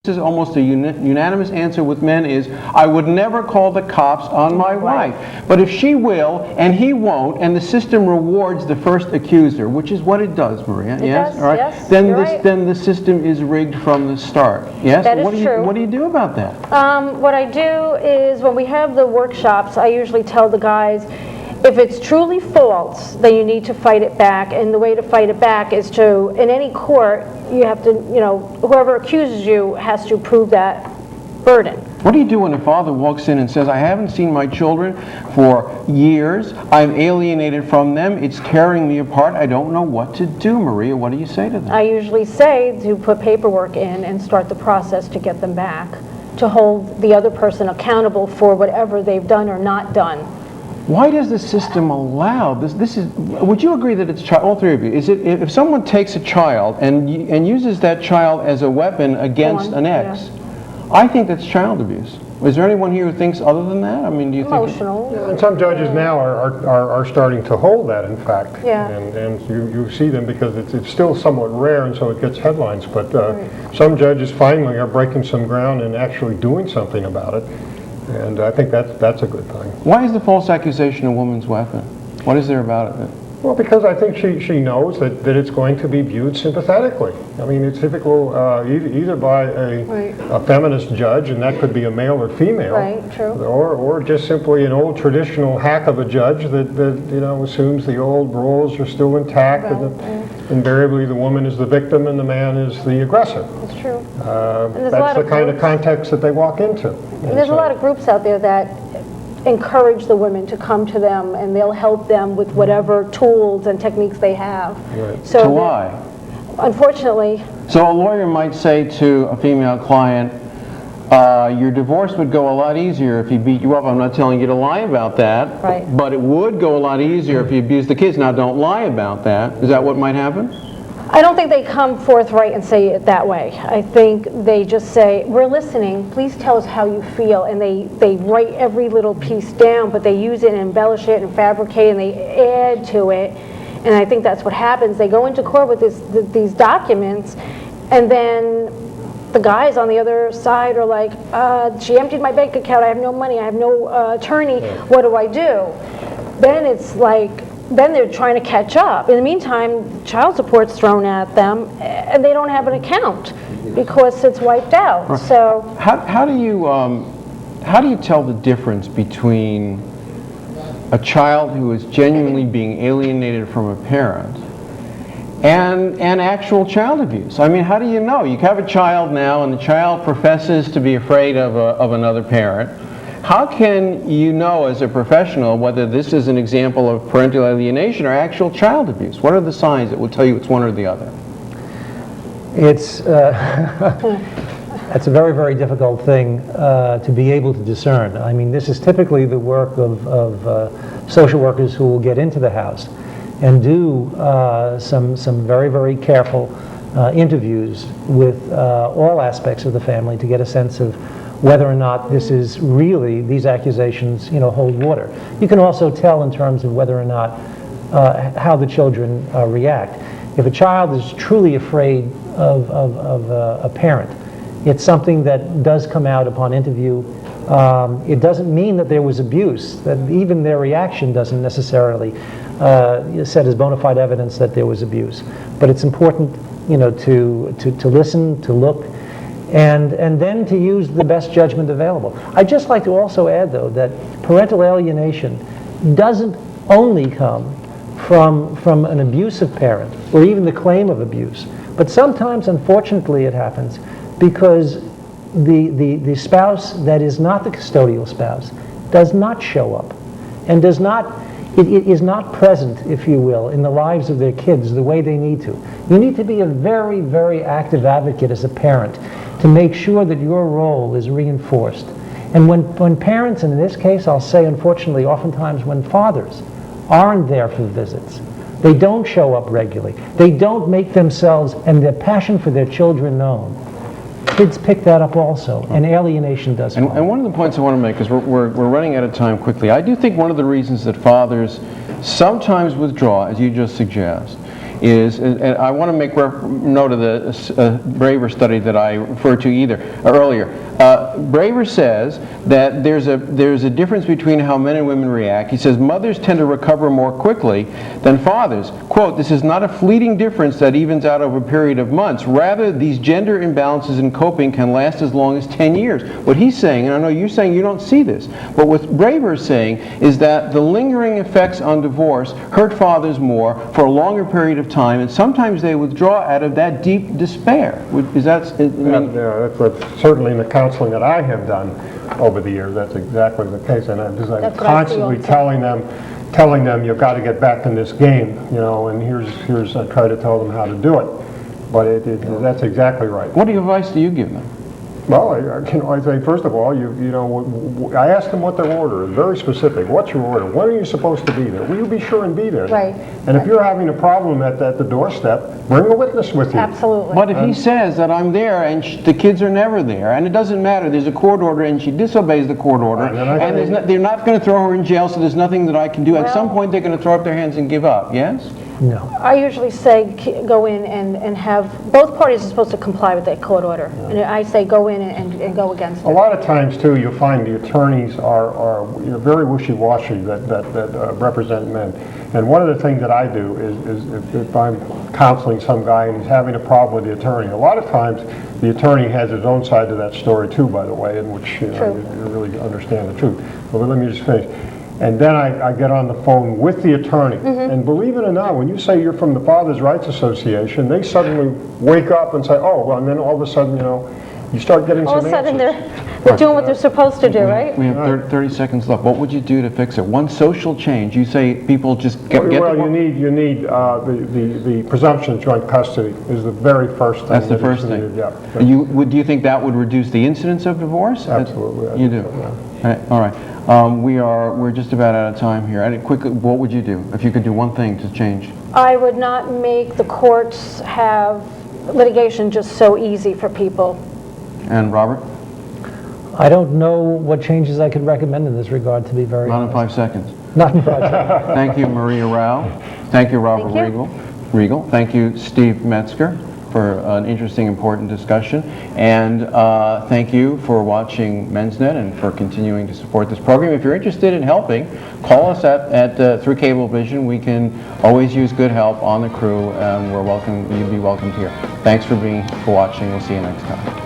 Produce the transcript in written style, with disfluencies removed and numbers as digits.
is almost a unanimous answer with men is, I would never call the cops on my wife. But if she will and he won't, and the system rewards the first accuser, which is what it does, Maria, yes? Does, all right? yes, Then the system is rigged from the start. Yes? That is true. What do you do about that? What I do is, when we have the workshops, I usually tell the guys, if it's truly false, then you need to fight it back, and the way to fight it back is to, in any court, you have to, whoever accuses you has to prove that burden. What do you do when a father walks in and says, I haven't seen my children for years, I'm alienated from them, it's tearing me apart, I don't know what to do? Maria, what do you say to them? I usually say to put paperwork in and start the process to get them back, to hold the other person accountable for whatever they've done or not done. Why does the system allow this? Would you agree that it's all three of you? Is it if someone takes a child and uses that child as a weapon against an ex? Yeah. I think that's child abuse. Is there anyone here who thinks other than that? I mean, do you think? Emotional. And some judges now are starting to hold that, in fact. Yeah. And you see them because it's still somewhat rare, and so it gets headlines. But some judges finally are breaking some ground and actually doing something about it. And I think that's a good thing. Why is the false accusation a woman's weapon? What is there about it? Well, because I think she knows that it's going to be viewed sympathetically. I mean, it's typical either by a feminist judge, and that could be a male or female, right, true, or just simply an old traditional hack of a judge that assumes the old roles are still intact, right, and that invariably the woman is the victim and the man is the aggressor. That's true. That's the kind of context that they walk into. And there's a lot of groups out there that encourage the women to come to them, and they'll help them with whatever tools and techniques they have. Right. So to lie. Unfortunately. So a lawyer might say to a female client, your divorce would go a lot easier if he beat you up. I'm not telling you to lie about that, right, but it would go a lot easier if he abused the kids. Now, don't lie about that. Is that what might happen? I don't think they come forthright and say it that way. I think they just say, we're listening, please tell us how you feel, and they write every little piece down, but they use it and embellish it and fabricate and they add to it, and I think that's what happens. They go into court with these documents, and then the guys on the other side are like, she emptied my bank account, I have no money, I have no attorney, what do I do? Then it's like, then they're trying to catch up. In the meantime, child support's thrown at them, and they don't have an account because it's wiped out. Right. So how do you tell the difference between a child who is genuinely being alienated from a parent and actual child abuse? I mean, how do you know? You have a child now, and the child professes to be afraid of another parent. How can you know as a professional whether this is an example of parental alienation or actual child abuse? What are the signs that will tell you it's one or the other? It's that's a very, very difficult thing to be able to discern. I mean, this is typically the work of social workers who will get into the house and do some very, very careful interviews with all aspects of the family to get a sense of whether or not this is really, these accusations, hold water. You can also tell in terms of whether or not how the children react. If a child is truly afraid of a parent, it's something that does come out upon interview. It doesn't mean that there was abuse, that even their reaction doesn't necessarily set as bona fide evidence that there was abuse. But it's important, to listen, to look, and then to use the best judgment available. I'd just like to also add, though, that parental alienation doesn't only come from an abusive parent or even the claim of abuse, but sometimes, unfortunately, it happens because the spouse that is not the custodial spouse does not show up and does not, it is not present, if you will, in the lives of their kids the way they need to. You need to be a very, very active advocate as a parent to make sure that your role is reinforced. And when parents, and in this case I'll say unfortunately oftentimes when fathers aren't there for visits, they don't show up regularly, they don't make themselves and their passion for their children known, kids pick that up also, and alienation does follow. And one of the points I want to make, because we're running out of time quickly, I do think one of the reasons that fathers sometimes withdraw, as you just suggest, is, and I want to make note of the Braver study that I referred to earlier. Braver says that there's a difference between how men and women react. He says mothers tend to recover more quickly than fathers. Quote, "This is not a fleeting difference that evens out over a period of months. Rather, these gender imbalances in coping can last as long as 10 years. What he's saying, and I know you're saying you don't see this, but what Braver is saying is that the lingering effects on divorce hurt fathers more for a longer period of time, and sometimes they withdraw out of that deep despair. Is that... Yeah, that's certainly in the counseling that I have done over the years, that's exactly the case. And I'm constantly telling them you've got to get back in this game, you know, and here's I try to tell them how to do it. But that's exactly right. What advice do you give them? Well, I say, first of all, I ask them what their order is, very specific. What's your order? When are you supposed to be there? Will you be sure and be there? Right. And if you're having a problem at the doorstep, bring a witness with you. Absolutely. But if he says that I'm there and the kids are never there, and it doesn't matter, there's a court order and she disobeys the court order, and they're not going to throw her in jail, so there's nothing that I can do. At some point, they're going to throw up their hands and give up, yes? No. I usually say go in and have, both parties are supposed to comply with that court order. And I say go in and go against it. A lot of times, too, you'll find the attorneys are very wishy-washy that represent men. And one of the things that I do is if I'm counseling some guy and he's having a problem with the attorney, a lot of times the attorney has his own side to that story, too, by the way, in which you really understand the truth. But let me just finish. And then I get on the phone with the attorney. And believe it or not, when you say you're from the Fathers' Rights Association, they suddenly wake up and say, oh, well, and then all of a sudden, you start getting some answers. All of a sudden, they're doing what they're supposed to do, right? We have 30 seconds left. What would you do to fix it? One social change. You say people just get Well, you need the presumption of joint custody is the very first thing. That's the first thing. Yeah. Do you think that would reduce the incidence of divorce? Absolutely. You do? Yeah. All right. We're just about out of time here. And quickly, what would you do if you could do one thing to change? I would not make the courts have litigation just so easy for people. And Robert? I don't know what changes I could recommend in this regard, to be very Not in honest. 5 seconds. Not in 5 seconds. Thank you, Maria Rauch. Thank you, Robert Regal. Thank you, Steve Metzger, for an interesting, important discussion. And thank you for watching MensNet and for continuing to support this program. If you're interested in helping, call us through Cablevision. We can always use good help on the crew, and you'll be welcomed here. Thanks for watching. We'll see you next time.